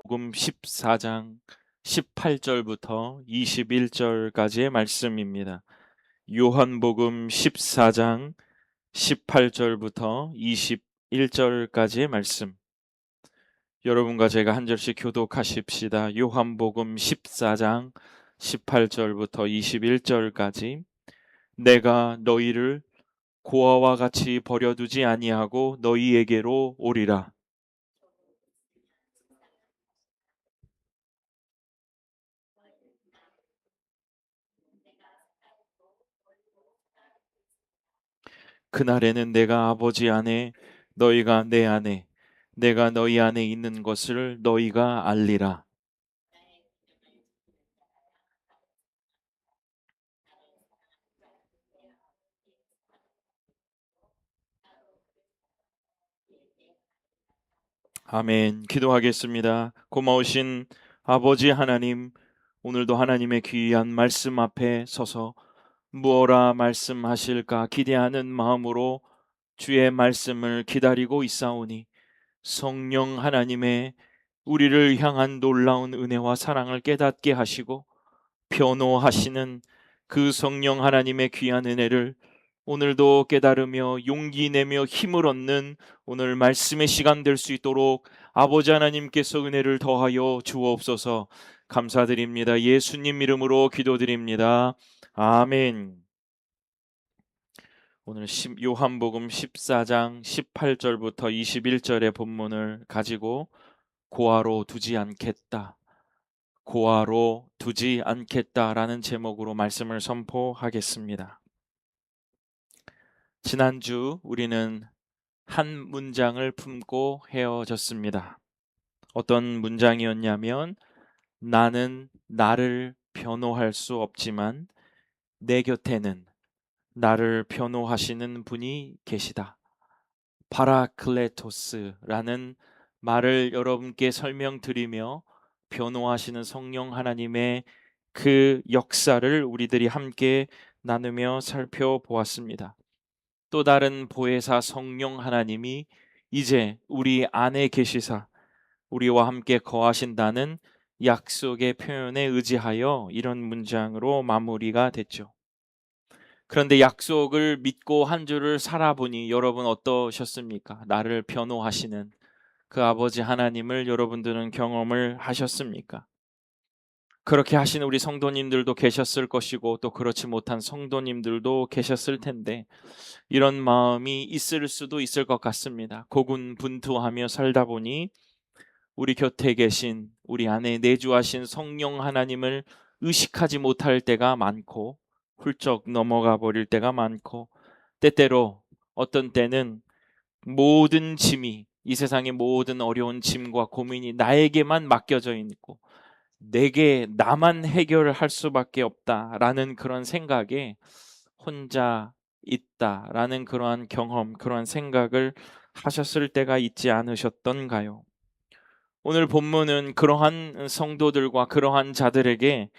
요한복음 14장 18절부터 21절까지의 말씀입니다. 요한복음 14장 18절부터 21절까지의 말씀. 여러분과 제가 한 절씩 교독하십시다. 요한복음 14장 18절부터 21절까지. 내가 너희를 고아와 같이 버려두지 아니하고 너희에게로 오리라. 그날에는 내가 아버지 안에 너희가 내 안에 내가 너희 안에 있는 것을 너희가 알리라. 아멘. 기도하겠습니다. 고마우신 아버지 하나님, 오늘도 하나님의 귀한 말씀 앞에 서서 무엇라 말씀하실까 기대하는 마음으로 주의 말씀을 기다리고 있사오니, 성령 하나님의 우리를 향한 놀라운 은혜와 사랑을 깨닫게 하시고 변호하시는 그 성령 하나님의 귀한 은혜를 오늘도 깨달으며 용기 내며 힘을 얻는 오늘 말씀의 시간 될 수 있도록 아버지 하나님께서 은혜를 더하여 주옵소서. 감사드립니다. 예수님 이름으로 기도드립니다. 아멘. 오늘 요한복음 14장 18절부터 21절의 본문을 가지고 고아로 두지 않겠다, 고아로 두지 않겠다라는 제목으로 말씀을 선포하겠습니다. 지난주 우리는 한 문장을 품고 헤어졌습니다. 어떤 문장이었냐면, 나는 나를 변호할 수 없지만 내 곁에는 나를 변호하시는 분이 계시다. 파라클레토스라는 말을 여러분께 설명드리며 변호하시는 성령 하나님의 그 역사를 우리들이 함께 나누며 살펴보았습니다. 또 다른 보혜사 성령 하나님이 이제 우리 안에 계시사 우리와 함께 거하신다는 약속의 표현에 의지하여 이런 문장으로 마무리가 됐죠. 그런데 약속을 믿고 한 주를 살아보니 여러분 어떠셨습니까? 나를 변호하시는 그 아버지 하나님을 여러분들은 경험을 하셨습니까? 그렇게 하시는 우리 성도님들도 계셨을 것이고 또 그렇지 못한 성도님들도 계셨을 텐데, 이런 마음이 있을 수도 있을 것 같습니다. 고군분투하며 살다 보니 우리 곁에 계신, 우리 안에 내주하신 성령 하나님을 의식하지 못할 때가 많고 훌쩍 넘어가 버릴 때가 많고, 때때로 어떤 때는 모든 짐이, 이 세상의 모든 어려운 짐과 고민이 나에게만 맡겨져 있고 내게 나만 해결할 수밖에 없다라는 그런 생각에 혼자 있다라는 그러한 경험, 그러한 생각을 하셨을 때가 있지 않으셨던가요? 오늘 본문은 그러한 성도들과 그러한 자들에게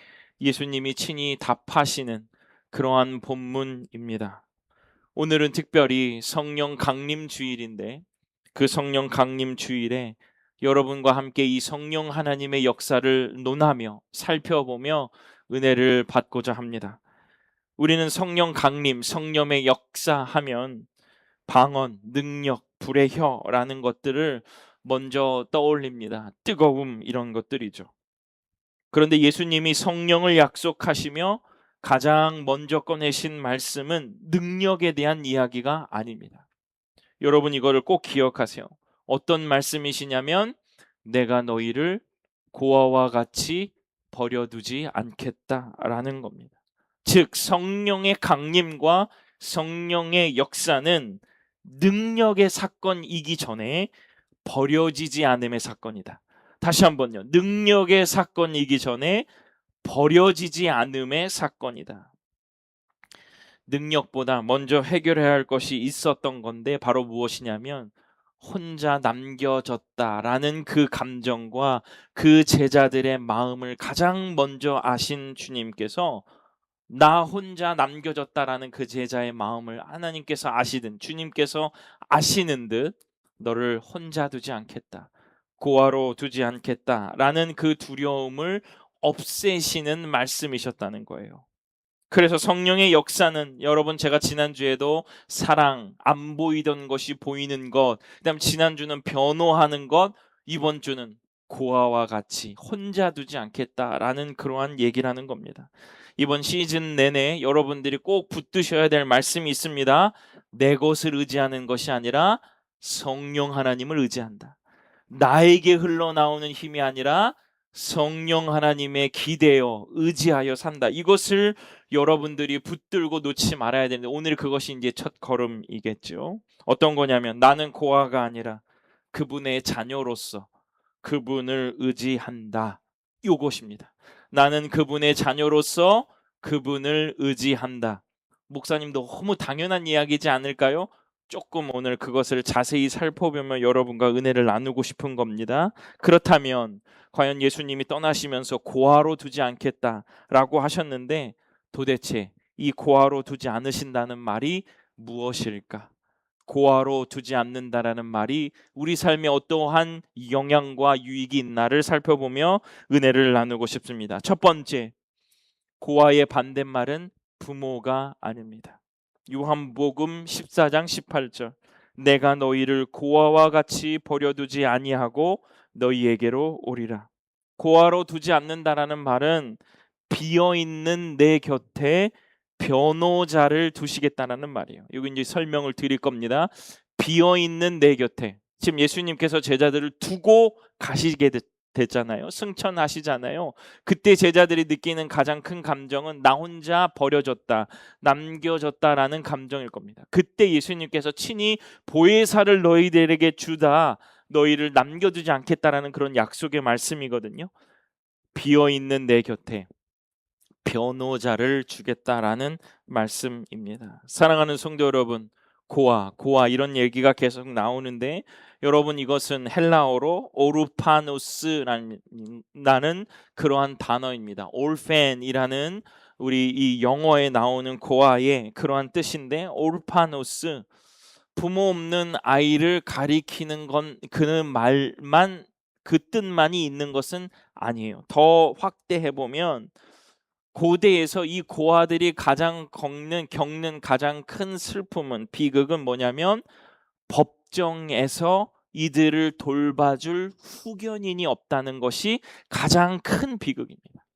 예수님이 친히 답하시는 그러한 본문입니다. 오늘은 특별히 성령 강림 주일인데, 그 성령 강림 주일에 여러분과 함께 이 성령 하나님의 역사를 논하며 살펴보며 은혜를 받고자 합니다. 우리는 성령 강림, 성령의 역사하면 방언, 능력, 불의 혀라는 것들을 먼저 떠올립니다. 뜨거움, 이런 것들이죠. 그런데 예수님이 성령을 약속하시며 가장 먼저 꺼내신 말씀은 능력에 대한 이야기가 아닙니다. 여러분 이거를 꼭 기억하세요. 어떤 말씀이시냐면, 내가 너희를 고아와 같이 버려두지 않겠다라는 겁니다. 즉 성령의 강림과 성령의 역사는 능력의 사건이기 전에 버려지지 않음의 사건이다. 다시 한번요. 능력의 사건이기 전에 버려지지 않음의 사건이다. 능력보다 먼저 해결해야 할 것이 있었던 건데, 바로 무엇이냐면 혼자 남겨졌다라는 그 감정과 그 제자들의 마음을 가장 먼저 아신 주님께서 나 혼자 남겨졌다라는 그 제자의 마음을 하나님께서 아시든 주님께서 아시는 듯 너를 혼자 두지 않겠다, 고아로 두지 않겠다라는 그 두려움을 없애시는 말씀이셨다는 거예요. 그래서 성령의 역사는 여러분, 제가 지난주에도 사랑, 안 보이던 것이 보이는 것, 그다음 지난주는 변호하는 것, 이번 주는 고아와 같이 혼자 두지 않겠다라는 그러한 얘기를 하는 겁니다. 이번 시즌 내내 여러분들이 꼭 붙드셔야 될 말씀이 있습니다. 내 것을 의지하는 것이 아니라 성령 하나님을 의지한다. 나에게 흘러나오는 힘이 아니라 성령 하나님의 기대어 의지하여 산다. 이것을 여러분들이 붙들고 놓지 말아야 되는데, 오늘 그것이 이제 첫 걸음이겠죠. 어떤 거냐면, 나는 고아가 아니라 그분의 자녀로서 그분을 의지한다. 이것입니다. 나는 그분의 자녀로서 그분을 의지한다. 목사님, 너무 당연한 이야기지 않을까요? 조금 오늘 그것을 자세히 살펴보면 여러분과 은혜를 나누고 싶은 겁니다. 그렇다면 과연 예수님이 떠나시면서 고아로 두지 않겠다라고 하셨는데, 도대체 이 고아로 두지 않으신다는 말이 무엇일까? 고아로 두지 않는다라는 말이 우리 삶에 어떠한 영향과 유익이 있나를 살펴보며 은혜를 나누고 싶습니다. 첫 번째, 고아의 반대말은 부모가 아닙니다. 요한복음 14장 18절, 내가 너희를 고아와 같이 버려두지 아니하고 너희에게로 오리라. 고아로 두지 않는다라는 말은 비어있는 내 곁에 변호자를 두시겠다는 말이에요. 여기 이제 설명을 드릴 겁니다. 비어있는 내 곁에, 지금 예수님께서 제자들을 두고 가시게 됐잖아요. 승천하시잖아요. 그때 제자들이 느끼는 가장 큰 감정은 나 혼자 버려졌다, 남겨졌다라는 감정일 겁니다. 그때 예수님께서 친히 보혜사를 너희들에게 주다, 너희를 남겨두지 않겠다라는 그런 약속의 말씀이거든요. 비어있는 내 곁에 변호자를 주겠다라는 말씀입니다. 사랑하는 성도 여러분, 고아 이런 얘기가 계속 나오는데, 여러분, 이것은 헬라어로 오르파노스라는 그러한 단어입니다. 올펜이라는 우리 이 영어에 나오는 고아의 그러한 뜻인데, 오르파노스, 부모 없는 아이를 가리키는 건 그 말만, 그 뜻만이 있는 것은 아니에요. 더 확대해 보면 고대에서 이 고아들이 겪는 가장 큰 슬픔은, 비극은 뭐냐면 법정에서 이들을 돌봐줄 후견인이 없다는 것이 가장 큰 비극입니다.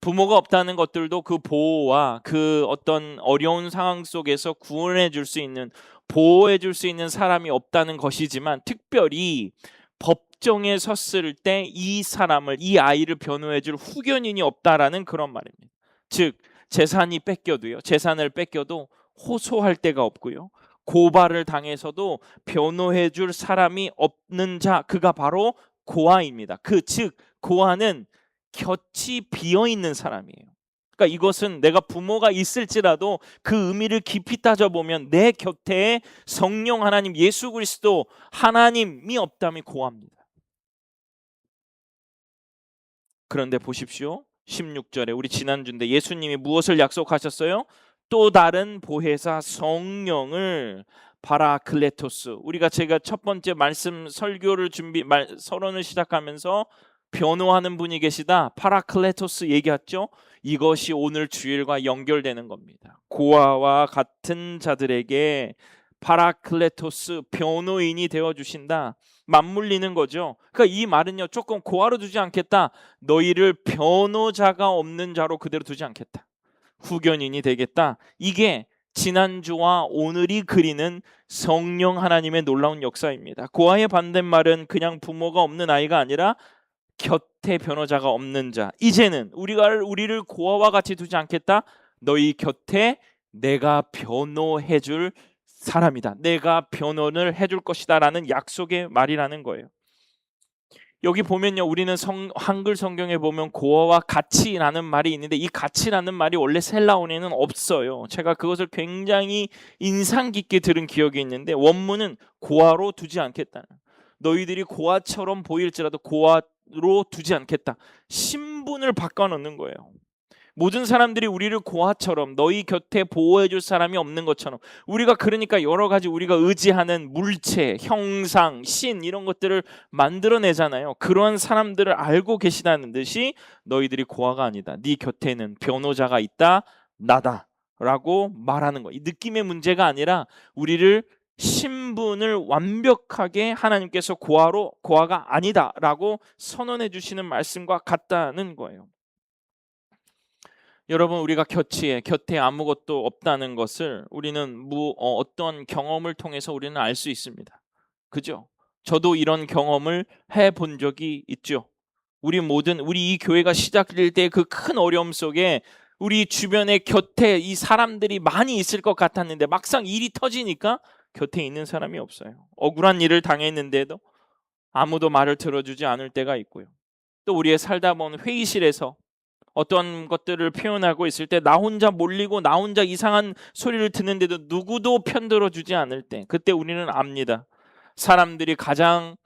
부모가 없다는 것들도 그 보호와 그 어떤 어려운 상황 속에서 구원해 줄 수 있는, 보호해 줄 수 있는 사람이 없다는 것이지만, 특별히 법정에 섰을 때 이 아이를 변호해 줄 후견인이 없다라는 그런 말입니다. 즉, 재산을 뺏겨도 호소할 데가 없고요, 고발을 당해서도 변호해 줄 사람이 없는 자, 그가 바로 고아입니다. 즉 고아는 곁이 비어 있는 사람이에요. 그러니까 이것은 내가 부모가 있을지라도 그 의미를 깊이 따져보면 내 곁에 성령 하나님, 예수 그리스도 하나님이 없다면 고아입니다. 그런데 보십시오. 16절에, 우리 지난주인데 예수님이 무엇을 약속하셨어요? 또 다른 보혜사 성령을, 파라클레토스. 제가 첫 번째 말씀 설교를 서론을 시작하면서 변호하는 분이 계시다, 파라클레토스 얘기했죠. 이것이 오늘 주일과 연결되는 겁니다. 고아와 같은 자들에게 파라클레토스, 변호인이 되어 주신다. 맞물리는 거죠. 그러니까 이 말은요, 조금 고아로 두지 않겠다, 너희를 변호자가 없는 자로 그대로 두지 않겠다, 후견인이 되겠다. 이게 지난주와 오늘이 그리는 성령 하나님의 놀라운 역사입니다. 고아의 반대말은 그냥 부모가 없는 아이가 아니라 곁에 변호자가 없는 자. 이제는 우리를 고아와 같이 두지 않겠다, 너희 곁에 내가 변호해 줄 사람이다, 내가 변호를 해줄 것이다 라는 약속의 말이라는 거예요. 여기 보면요, 우리는 한글 성경에 보면 고아와 같이라는 말이 있는데, 이 같이라는 말이 원래 헬라어에는 없어요. 제가 그것을 굉장히 인상 깊게 들은 기억이 있는데, 원문은 고아로 두지 않겠다, 너희들이 고아처럼 보일지라도 고아로 두지 않겠다, 신분을 바꿔놓는 거예요. 모든 사람들이 우리를 고아처럼 너희 곁에 보호해 줄 사람이 없는 것처럼 우리가 그러니까 여러 가지 우리가 의지하는 물체, 형상, 신 이런 것들을 만들어내잖아요. 그러한 사람들을 알고 계시다는 듯이 너희들이 고아가 아니다. 네 곁에는 변호자가 있다. 나다. 라고 말하는 거. 이 느낌의 문제가 아니라 우리를 신분을 완벽하게 하나님께서 고아가 아니다라고 선언해 주시는 말씀과 같다는 거예요. 여러분, 우리가 곁에 아무것도 없다는 것을 우리는 어떤 경험을 통해서 우리는 알 수 있습니다. 그죠? 저도 이런 경험을 해본 적이 있죠. 우리 이 교회가 시작될 때 그 큰 어려움 속에 우리 주변에 곁에 이 사람들이 많이 있을 것 같았는데 막상 일이 터지니까 곁에 있는 사람이 없어요. 억울한 일을 당했는데도 아무도 말을 들어주지 않을 때가 있고요. 또 우리의 살다 보면 회의실에서 어떤 것들을 표현하고 있을 때 나 혼자 몰리고 나 혼자 이상한 소리를 듣는데도 누구도 편들어주지 않을 때, 그때 우리는 압니다. 사람들에게 가장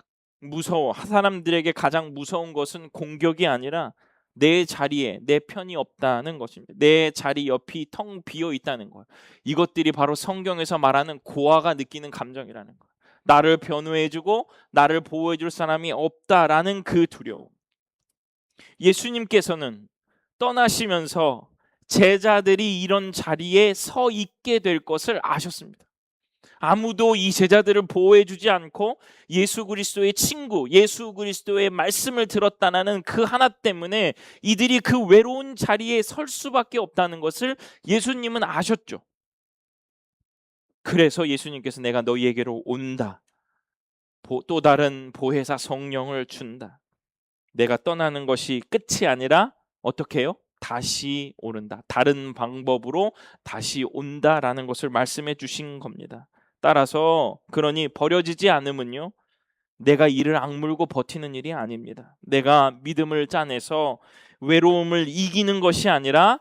무서운 것은 공격이 아니라 내 자리에 내 편이 없다는 것입니다. 내 자리 옆이 텅 비어 있다는 거예요. 이것들이 바로 성경에서 말하는 고아가 느끼는 감정이라는 거예요. 나를 변호해주고 나를 보호해줄 사람이 없다라는 그 두려움. 예수님께서는 떠나시면서 제자들이 이런 자리에 서 있게 될 것을 아셨습니다. 아무도 이 제자들을 보호해주지 않고 예수 그리스도의 친구, 예수 그리스도의 말씀을 들었다는 그 하나 때문에 이들이 그 외로운 자리에 설 수밖에 없다는 것을 예수님은 아셨죠. 그래서 예수님께서 내가 너희에게로 온다. 또 다른 보혜사 성령을 준다. 내가 떠나는 것이 끝이 아니라 어떻게 해요? 다시 오른다. 다른 방법으로 다시 온다라는 것을 말씀해 주신 겁니다. 따라서 그러니 버려지지 않으면요, 내가 이를 악물고 버티는 일이 아닙니다. 내가 믿음을 짜내서 외로움을 이기는 것이 아니라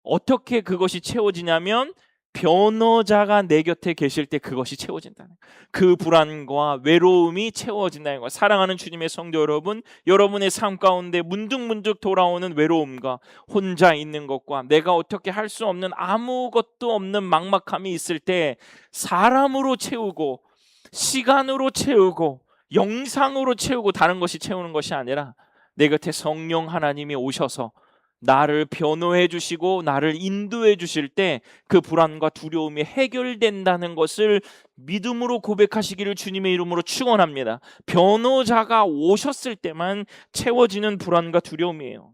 어떻게 그것이 채워지냐면 변호자가 내 곁에 계실 때 그것이 채워진다는 거예요. 그 불안과 외로움이 채워진다는 거예요. 사랑하는 주님의 성도 여러분, 여러분의 삶 가운데 문득문득 돌아오는 외로움과 혼자 있는 것과 내가 어떻게 할 수 없는 아무것도 없는 막막함이 있을 때 사람으로 채우고 시간으로 채우고 영상으로 채우고 다른 것이 채우는 것이 아니라 내 곁에 성령 하나님이 오셔서 나를 변호해 주시고 나를 인도해 주실 때 그 불안과 두려움이 해결된다는 것을 믿음으로 고백하시기를 주님의 이름으로 축원합니다. 변호자가 오셨을 때만 채워지는 불안과 두려움이에요.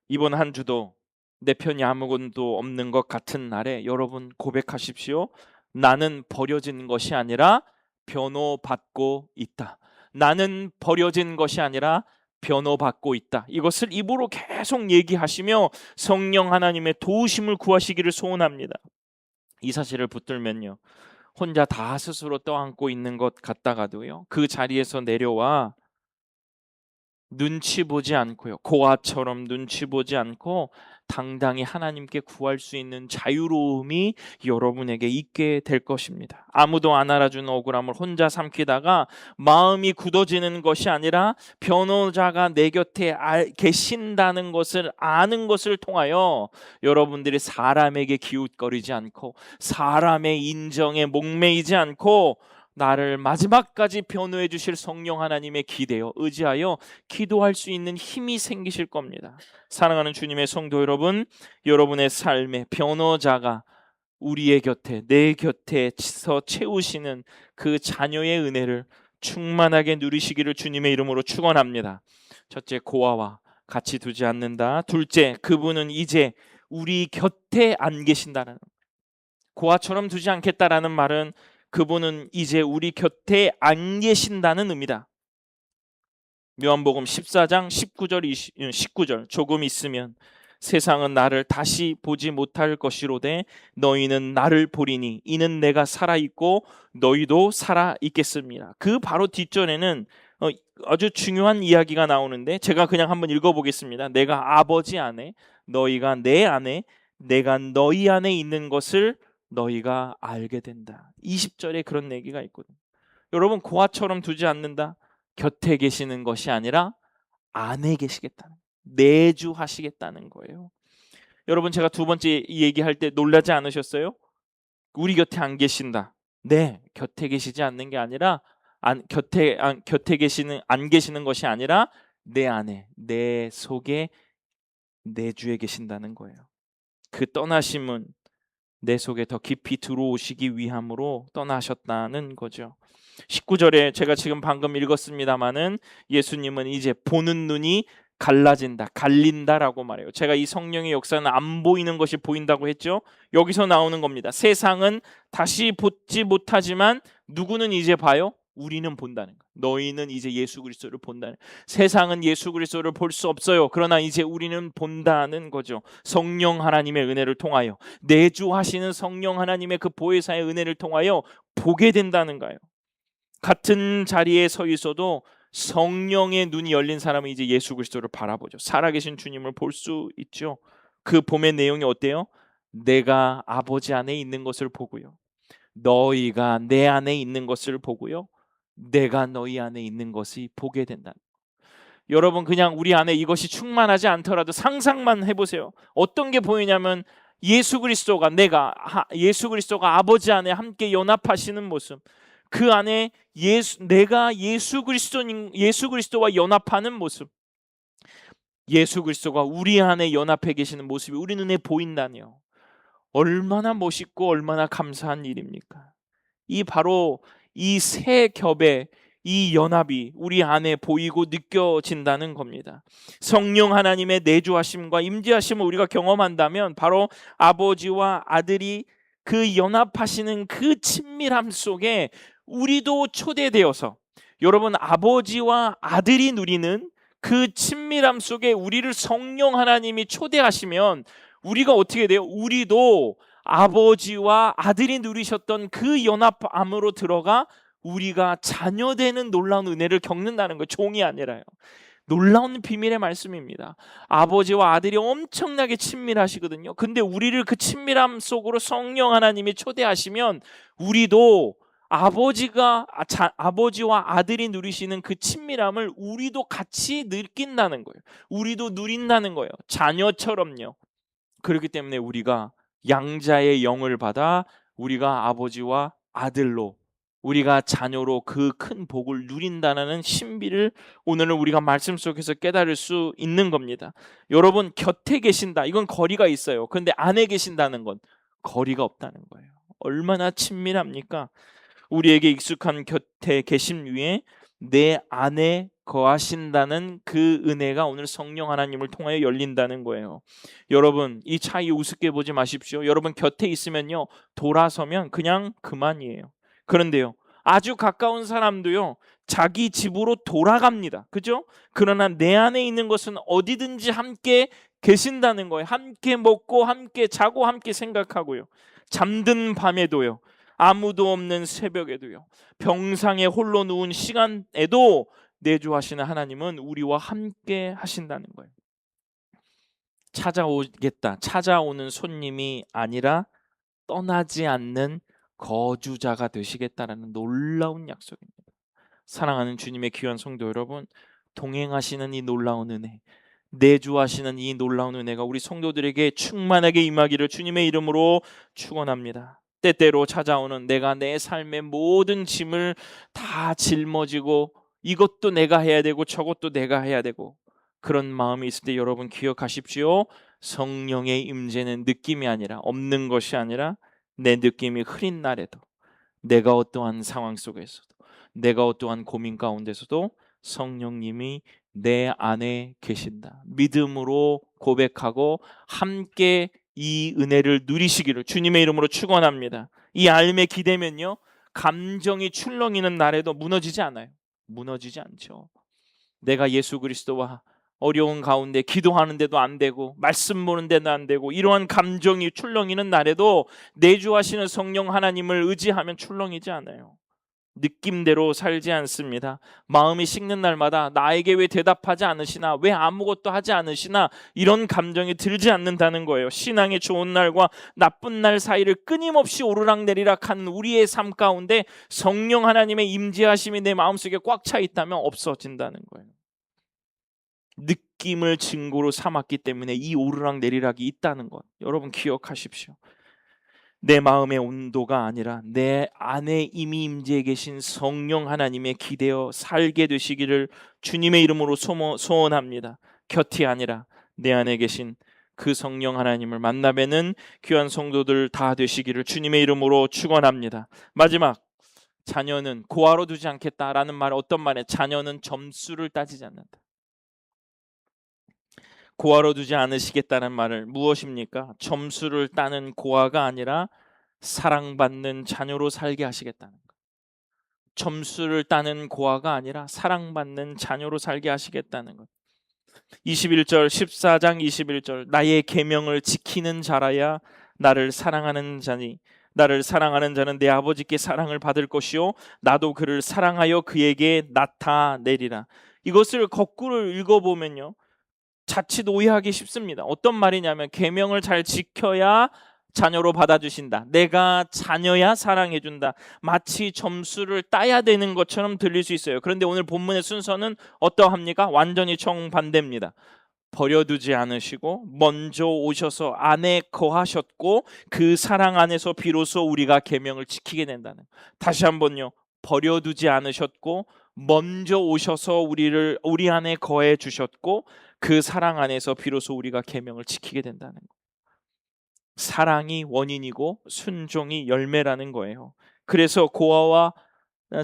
이번 한 주도 내 편이 아무것도 없는 것 같은 날에 여러분 고백하십시오. 나는 버려진 것이 아니라 변호받고 있다. 나는 버려진 것이 아니라 변호받고 있다. 이것을 입으로 계속 얘기하시며 성령 하나님의 도우심을 구하시기를 소원합니다. 이 사실을 붙들면요, 혼자 다 스스로 떠안고 있는 것 같다가도요, 그 자리에서 내려와 눈치 보지 않고요, 고아처럼 눈치 보지 않고 당당히 하나님께 구할 수 있는 자유로움이 여러분에게 있게 될 것입니다. 아무도 안 알아주는 억울함을 혼자 삼키다가 마음이 굳어지는 것이 아니라 변호자가 내 곁에 계신다는 것을 아는 것을 통하여 여러분들이 사람에게 기웃거리지 않고 사람의 인정에 목매이지 않고 나를 마지막까지 변호해 주실 성령 하나님의 기대어 의지하여 기도할 수 있는 힘이 생기실 겁니다. 사랑하는 주님의 성도 여러분, 여러분의 삶에 변호자가 우리의 곁에, 내 곁에서 채우시는 그 자녀의 은혜를 충만하게 누리시기를 주님의 이름으로 축원합니다. 첫째, 고아와 같이 두지 않는다. 둘째, 그분은 이제 우리 곁에 안 계신다는, 고아처럼 두지 않겠다라는 말은 그분은 이제 우리 곁에 안 계신다는 의미다. 요한복음 14장 19절 조금 있으면 세상은 나를 다시 보지 못할 것이로되 너희는 나를 보리니 이는 내가 살아있고 너희도 살아있겠습니다. 그 바로 뒷전에는 아주 중요한 이야기가 나오는데 제가 그냥 한번 읽어보겠습니다. 내가 아버지 안에 너희가 내 안에 내가 너희 안에 있는 것을 너희가 알게 된다. 20절에 그런 얘기가 있거든요. 여러분, 고아처럼 두지 않는다. 곁에 계시는 것이 아니라 안에 계시겠다는, 내주하시겠다는 거예요. 여러분, 제가 두 번째 이 얘기할 때 놀라지 않으셨어요? 우리 곁에 안 계신다. 네, 곁에 계시지 않는 게 아니라 곁에 계시는 안 계시는 것이 아니라 내 안에, 내 속에, 내 주에 계신다는 거예요. 그 떠나심은 내 속에 더 깊이 들어오시기 위함으로 떠나셨다는 거죠. 19절에 제가 지금 방금 읽었습니다마는 예수님은 이제 보는 눈이 갈라진다, 갈린다라고 말해요. 제가 이 성령의 역사는 안 보이는 것이 보인다고 했죠. 여기서 나오는 겁니다. 세상은 다시 보지 못하지만 누구는 이제 봐요? 우리는 본다는 거. 너희는 이제 예수 그리스도를 본다는. 세상은 예수 그리스도를 볼 수 없어요. 그러나 이제 우리는 본다는 거죠. 성령 하나님의 은혜를 통하여, 내주하시는 성령 하나님의 그 보혜사의 은혜를 통하여 보게 된다는 거예요. 같은 자리에 서 있어도 성령의 눈이 열린 사람은 이제 예수 그리스도를 바라보죠. 살아계신 주님을 볼 수 있죠. 그 봄의 내용이 어때요? 내가 아버지 안에 있는 것을 보고요, 너희가 내 안에 있는 것을 보고요, 내가 너희 안에 있는 것이 보게 된다. 여러분, 그냥 우리 안에 이것이 충만하지 않더라도 상상만 해보세요. 어떤 게 보이냐면 예수 그리스도가 예수 그리스도가 아버지 안에 함께 연합하시는 모습, 그 안에 내가 예수 그리스도와 연합하는 모습, 예수 그리스도가 우리 안에 연합해 계시는 모습이 우리 눈에 보인다니요. 얼마나 멋있고 얼마나 감사한 일입니까? 바로 이 세 겹의 이 연합이 우리 안에 보이고 느껴진다는 겁니다. 성령 하나님의 내주하심과 임재하심을 우리가 경험한다면 바로 아버지와 아들이 그 연합하시는 그 친밀함 속에 우리도 초대되어서, 여러분, 아버지와 아들이 누리는 그 친밀함 속에 우리를 성령 하나님이 초대하시면 우리가 어떻게 돼요? 우리도 아버지와 아들이 누리셨던 그 연합함으로 들어가 우리가 자녀되는 놀라운 은혜를 겪는다는 거예요. 종이 아니라요. 놀라운 비밀의 말씀입니다. 아버지와 아들이 엄청나게 친밀하시거든요. 근데 우리를 그 친밀함 속으로 성령 하나님이 초대하시면 우리도 아버지와 아들이 누리시는 그 친밀함을 우리도 같이 느낀다는 거예요. 우리도 누린다는 거예요. 자녀처럼요. 그렇기 때문에 우리가 양자의 영을 받아 우리가 아버지와 아들로, 우리가 자녀로 그 큰 복을 누린다는 신비를 오늘은 우리가 말씀 속에서 깨달을 수 있는 겁니다. 여러분, 곁에 계신다, 이건 거리가 있어요. 그런데 안에 계신다는 건 거리가 없다는 거예요. 얼마나 친밀합니까? 우리에게 익숙한 곁에 계심 위에 내 안에 거하신다는 그 은혜가 오늘 성령 하나님을 통하여 열린다는 거예요. 여러분, 이 차이 우습게 보지 마십시오. 여러분, 곁에 있으면요, 돌아서면 그냥 그만이에요. 그런데요, 아주 가까운 사람도요, 자기 집으로 돌아갑니다. 그죠? 그러나 내 안에 있는 것은 어디든지 함께 계신다는 거예요. 함께 먹고 함께 자고 함께 생각하고요, 잠든 밤에도요, 아무도 없는 새벽에도요, 병상에 홀로 누운 시간에도 내주하시는 하나님은 우리와 함께 하신다는 거예요. 찾아오는 손님이 아니라 떠나지 않는 거주자가 되시겠다라는 놀라운 약속입니다. 사랑하는 주님의 귀한 성도 여러분, 동행하시는 이 놀라운 은혜, 내주하시는 이 놀라운 은혜가 우리 성도들에게 충만하게 임하기를 주님의 이름으로 축원합니다. 때때로 찾아오는 내가 내 삶의 모든 짐을 다 짊어지고 이것도 내가 해야 되고 저것도 내가 해야 되고 그런 마음이 있을 때 여러분 기억하십시오. 성령의 임재는 느낌이 아니라, 없는 것이 아니라 내 느낌이 흐린 날에도, 내가 어떠한 상황 속에서도, 내가 어떠한 고민 가운데서도 성령님이 내 안에 계신다, 믿음으로 고백하고 함께 이 은혜를 누리시기를 주님의 이름으로 축원합니다. 이 알매 기대면요, 감정이 출렁이는 날에도 무너지지 않아요. 무너지지 않죠. 내가 예수 그리스도와 어려운 가운데 기도하는데도 안 되고 말씀 보는데도 안 되고 이러한 감정이 출렁이는 날에도 내주하시는 성령 하나님을 의지하면 출렁이지 않아요. 느낌대로 살지 않습니다. 마음이 식는 날마다 나에게 왜 대답하지 않으시나, 왜 아무것도 하지 않으시나, 이런 감정이 들지 않는다는 거예요. 신앙의 좋은 날과 나쁜 날 사이를 끊임없이 오르락내리락 하는 우리의 삶 가운데 성령 하나님의 임재하심이 내 마음속에 꽉 차 있다면 없어진다는 거예요. 느낌을 증거로 삼았기 때문에 이 오르락 내리락이 있다는 것, 여러분 기억하십시오. 내 마음의 온도가 아니라 내 안에 이미 임재해 계신 성령 하나님에 기대어 살게 되시기를 주님의 이름으로 소원합니다. 곁이 아니라 내 안에 계신 그 성령 하나님을 만나 뵈는 귀한 성도들 다 되시기를 주님의 이름으로 축원합니다. 마지막, 자녀는 고아로 두지 않겠다라는 말, 어떤 말에 자녀는 점수를 따지지 않는다. 고아로 두지 않으시겠다는 말을 무엇입니까? 점수를 따는 고아가 아니라 사랑받는 자녀로 살게 하시겠다는 것. 점수를 따는 고아가 아니라 사랑받는 자녀로 살게 하시겠다는 것. 21절, 14장 21절, 나의 계명을 지키는 자라야 나를 사랑하는 자니 나를 사랑하는 자는 내 아버지께 사랑을 받을 것이요 나도 그를 사랑하여 그에게 나타내리라. 이것을 거꾸로 읽어보면요, 자칫 오해하기 쉽습니다. 어떤 말이냐면 계명을 잘 지켜야 자녀로 받아주신다. 내가 자녀야 사랑해준다. 마치 점수를 따야 되는 것처럼 들릴 수 있어요. 그런데 오늘 본문의 순서는 어떠합니까? 완전히 정반대입니다. 버려두지 않으시고 먼저 오셔서 안에 거하셨고 그 사랑 안에서 비로소 우리가 계명을 지키게 된다는. 다시 한번요. 버려두지 않으셨고 먼저 오셔서 우리 안에 거해 주셨고 그 사랑 안에서 비로소 우리가 계명을 지키게 된다는 것. 사랑이 원인이고 순종이 열매라는 거예요. 그래서 고아와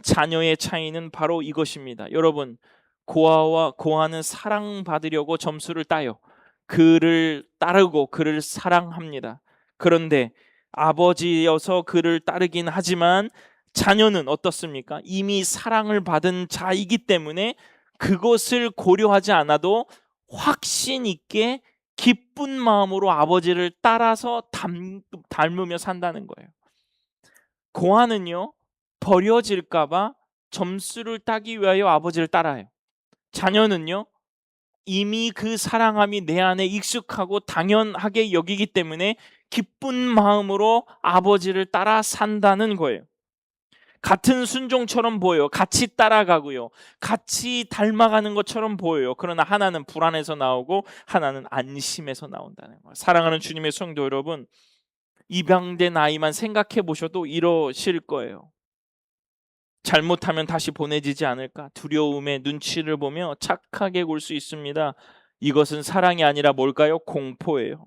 자녀의 차이는 바로 이것입니다. 여러분, 고아는 사랑받으려고 점수를 따요. 그를 따르고 그를 사랑합니다. 그런데 아버지여서 그를 따르긴 하지만 자녀는 어떻습니까? 이미 사랑을 받은 자이기 때문에 그것을 고려하지 않아도 확신 있게 기쁜 마음으로 아버지를 따라서 닮으며 산다는 거예요. 고아는요, 버려질까봐 점수를 따기 위하여 아버지를 따라요. 자녀는요, 이미 그 사랑함이 내 안에 익숙하고 당연하게 여기기 때문에 기쁜 마음으로 아버지를 따라 산다는 거예요. 같은 순종처럼 보여요. 같이 따라가고요. 같이 닮아가는 것처럼 보여요. 그러나 하나는 불안해서 나오고 하나는 안심해서 나온다는 거예요. 사랑하는 주님의 성도 여러분, 입양된 아이만 생각해 보셔도 이러실 거예요. 잘못하면 다시 보내지지 않을까 두려움의 눈치를 보며 착하게 굴 수 있습니다. 이것은 사랑이 아니라 뭘까요? 공포예요.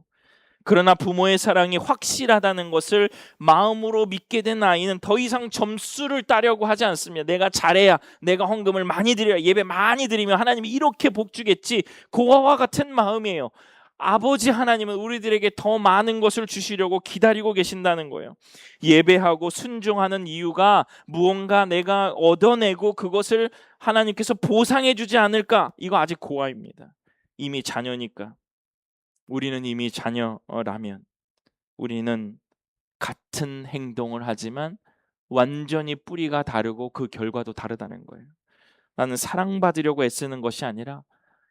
그러나 부모의 사랑이 확실하다는 것을 마음으로 믿게 된 아이는 더 이상 점수를 따려고 하지 않습니다. 내가 잘해야, 내가 헌금을 많이 드려야, 예배 많이 드리면 하나님이 이렇게 복 주겠지. 고아와 같은 마음이에요. 아버지 하나님은 우리들에게 더 많은 것을 주시려고 기다리고 계신다는 거예요. 예배하고 순종하는 이유가 무언가 내가 얻어내고 그것을 하나님께서 보상해 주지 않을까? 이거 아직 고아입니다. 이미 자녀니까. 우리는 이미 자녀라면 우리는 같은 행동을 하지만 완전히 뿌리가 다르고 그 결과도 다르다는 거예요. 나는 사랑받으려고 애쓰는 것이 아니라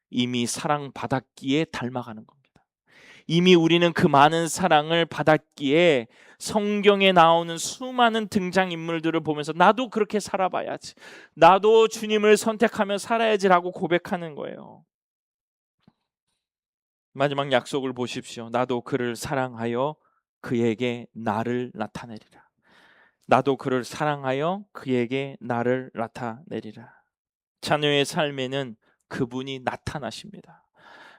이미 사랑받았기에 닮아가는 겁니다. 이미 우리는 그 많은 사랑을 받았기에 성경에 나오는 수많은 등장인물들을 보면서 나도 그렇게 살아봐야지, 나도 주님을 선택하며 살아야지라고 고백하는 거예요. 마지막 약속을 보십시오. 나도 그를 사랑하여 그에게 나를 나타내리라. 나도 그를 사랑하여 그에게 나를 나타내리라. 자녀의 삶에는 그분이 나타나십니다.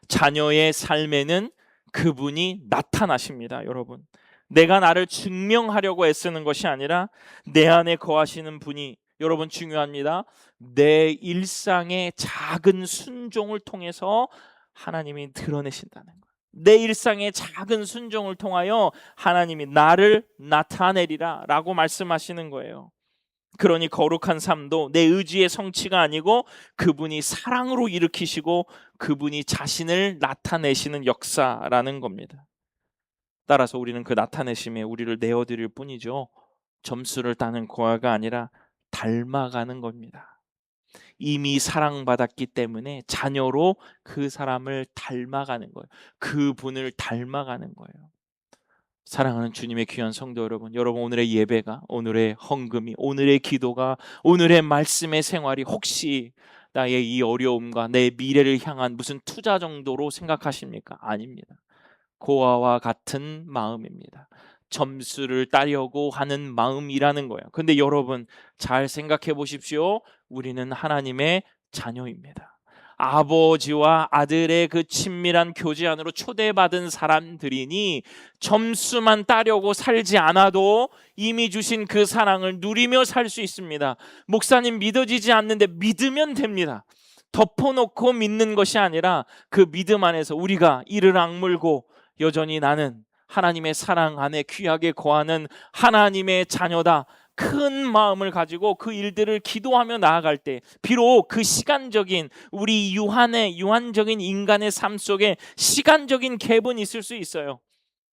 자녀의 삶에는 그분이 나타나십니다. 여러분, 내가 나를 증명하려고 애쓰는 것이 아니라 내 안에 거하시는 분이, 여러분 중요합니다. 내 일상의 작은 순종을 통해서 하나님이 드러내신다는 거예요. 내 일상의 작은 순종을 통하여 하나님이 나를 나타내리라 라고 말씀하시는 거예요. 그러니 거룩한 삶도 내 의지의 성취가 아니고 그분이 사랑으로 일으키시고 그분이 자신을 나타내시는 역사라는 겁니다. 따라서 우리는 그 나타내심에 우리를 내어드릴 뿐이죠. 점수를 따는 고아가 아니라 닮아가는 겁니다. 이미 사랑받았기 때문에 자녀로 그 사람을 닮아가는 거예요. 그분을 닮아가는 거예요. 사랑하는 주님의 귀한 성도 여러분, 여러분 오늘의 예배가, 오늘의 헌금이, 오늘의 기도가, 오늘의 말씀의 생활이 혹시 나의 이 어려움과 내 미래를 향한 무슨 투자 정도로 생각하십니까? 아닙니다. 고아와 같은 마음입니다. 점수를 따려고 하는 마음이라는 거예요. 근데 여러분 잘 생각해 보십시오. 우리는 하나님의 자녀입니다. 아버지와 아들의 그 친밀한 교제 안으로 초대받은 사람들이니 점수만 따려고 살지 않아도 이미 주신 그 사랑을 누리며 살 수 있습니다. 목사님 믿어지지 않는데 믿으면 됩니다. 덮어놓고 믿는 것이 아니라 그 믿음 안에서 우리가 이를 악물고 여전히 나는 하나님의 사랑 안에 귀하게 거하는 하나님의 자녀다. 큰 마음을 가지고 그 일들을 기도하며 나아갈 때 비록 그 시간적인 우리 유한적인 인간의 삶 속에 시간적인 갭은 있을 수 있어요.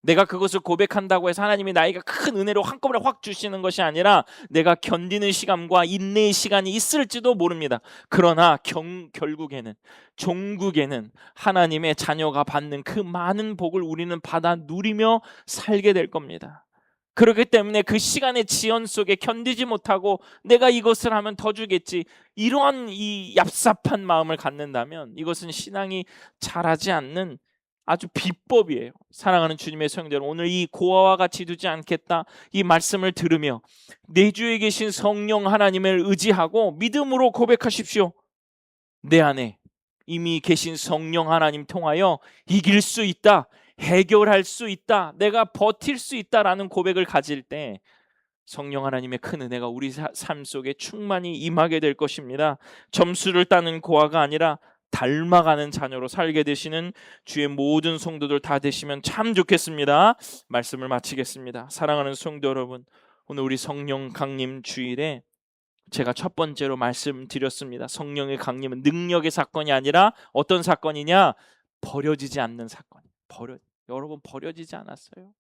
내가 그것을 고백한다고 해서 하나님이 나에게 큰 은혜로 한꺼번에 확 주시는 것이 아니라 내가 견디는 시간과 인내의 시간이 있을지도 모릅니다. 그러나 결국에는 종국에는 하나님의 자녀가 받는 그 많은 복을 우리는 받아 누리며 살게 될 겁니다. 그렇기 때문에 그 시간의 지연 속에 견디지 못하고 내가 이것을 하면 더 주겠지, 이러한 이 얍삽한 마음을 갖는다면 이것은 신앙이 자라지 않는 아주 비법이에요. 사랑하는 주님의 성도들, 오늘 이 고아와 같이 두지 않겠다 이 말씀을 들으며 내 주에 계신 성령 하나님을 의지하고 믿음으로 고백하십시오. 내 안에 이미 계신 성령 하나님 통하여 이길 수 있다, 해결할 수 있다, 내가 버틸 수 있다라는 고백을 가질 때 성령 하나님의 큰 은혜가 우리 삶 속에 충만히 임하게 될 것입니다. 점수를 따는 고아가 아니라 닮아가는 자녀로 살게 되시는 주의 모든 성도들 다 되시면 참 좋겠습니다. 말씀을 마치겠습니다. 사랑하는 성도 여러분, 오늘 우리 성령 강림 주일에 제가 첫 번째로 말씀드렸습니다. 성령의 강림은 능력의 사건이 아니라 어떤 사건이냐? 버려지지 않는 사건. 여러분 버려지지 않았어요.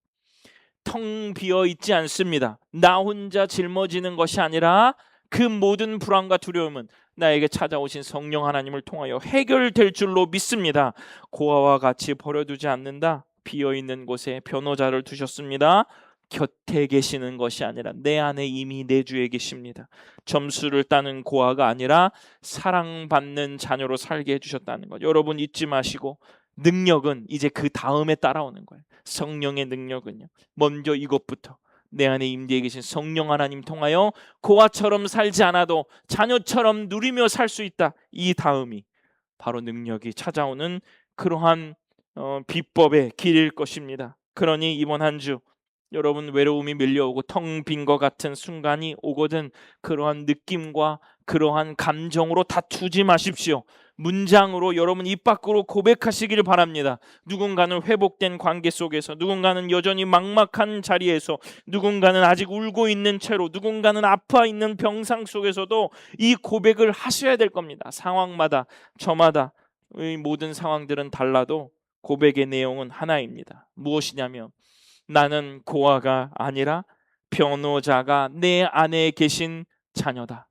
텅 비어 있지 않습니다. 나 혼자 짊어지는 것이 아니라 그 모든 불안과 두려움은 나에게 찾아오신 성령 하나님을 통하여 해결될 줄로 믿습니다. 고아와 같이 버려두지 않는다. 비어있는 곳에 변호자를 두셨습니다. 곁에 계시는 것이 아니라 내 안에 이미 내 주에 계십니다. 점수를 따는 고아가 아니라 사랑받는 자녀로 살게 해주셨다는 것, 여러분 잊지 마시고, 능력은 이제 그 다음에 따라오는 거예요. 성령의 능력은요, 먼저 이것부터 내 안에 임재해 계신 성령 하나님 통하여 고아처럼 살지 않아도 자녀처럼 누리며 살 수 있다. 이 다음이 바로 능력이 찾아오는 그러한 비법의 길일 것입니다. 그러니 이번 한 주 여러분 외로움이 밀려오고 텅 빈 것 같은 순간이 오거든 그러한 느낌과 그러한 감정으로 다투지 마십시오. 문장으로 여러분 입 밖으로 고백하시기를 바랍니다. 누군가는 회복된 관계 속에서, 누군가는 여전히 막막한 자리에서, 누군가는 아직 울고 있는 채로, 누군가는 아파 있는 병상 속에서도 이 고백을 하셔야 될 겁니다. 상황마다 저마다 이 모든 상황들은 달라도 고백의 내용은 하나입니다. 무엇이냐면 나는 고아가 아니라 변호자가 내 안에 계신 자녀다.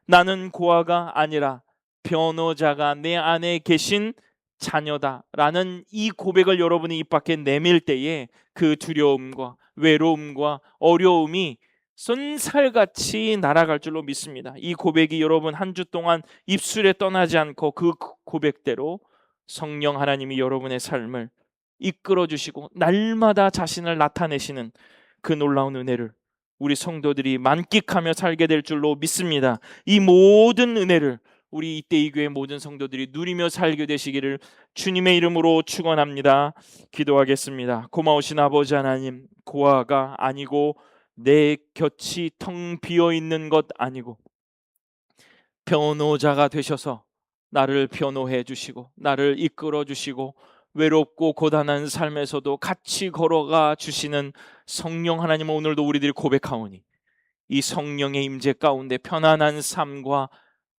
나는 고아가 아니라 변호자가 내 안에 계신 자녀다라는 이 고백을 여러분이 입 밖에 내밀 때에 그 두려움과 외로움과 어려움이 쏜살같이 날아갈 줄로 믿습니다. 이 고백이 여러분 한 주 동안 입술에 떠나지 않고 그 고백대로 성령 하나님이 여러분의 삶을 이끌어 주시고 날마다 자신을 나타내시는 그 놀라운 은혜를 우리 성도들이 만끽하며 살게 될 줄로 믿습니다. 이 모든 은혜를 우리 이때 이 교회 모든 성도들이 누리며 살게 되시기를 주님의 이름으로 축원합니다. 기도하겠습니다. 고마우신 아버지 하나님, 고아가 아니고 내 곁이 텅 비어 있는 것 아니고 변호자가 되셔서 나를 변호해 주시고 나를 이끌어 주시고 외롭고 고단한 삶에서도 같이 걸어가 주시는 성령 하나님을 오늘도 우리들이 고백하오니 이 성령의 임재 가운데 편안한 삶과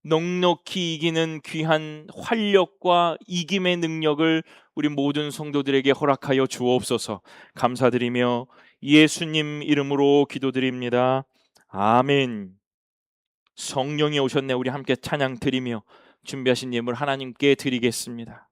넉넉히 이기는 귀한 활력과 이김의 능력을 우리 모든 성도들에게 허락하여 주옵소서. 감사드리며 예수님 이름으로 기도드립니다. 아멘. 성령이 오셨네. 우리 함께 찬양 드리며 준비하신 예물 하나님께 드리겠습니다.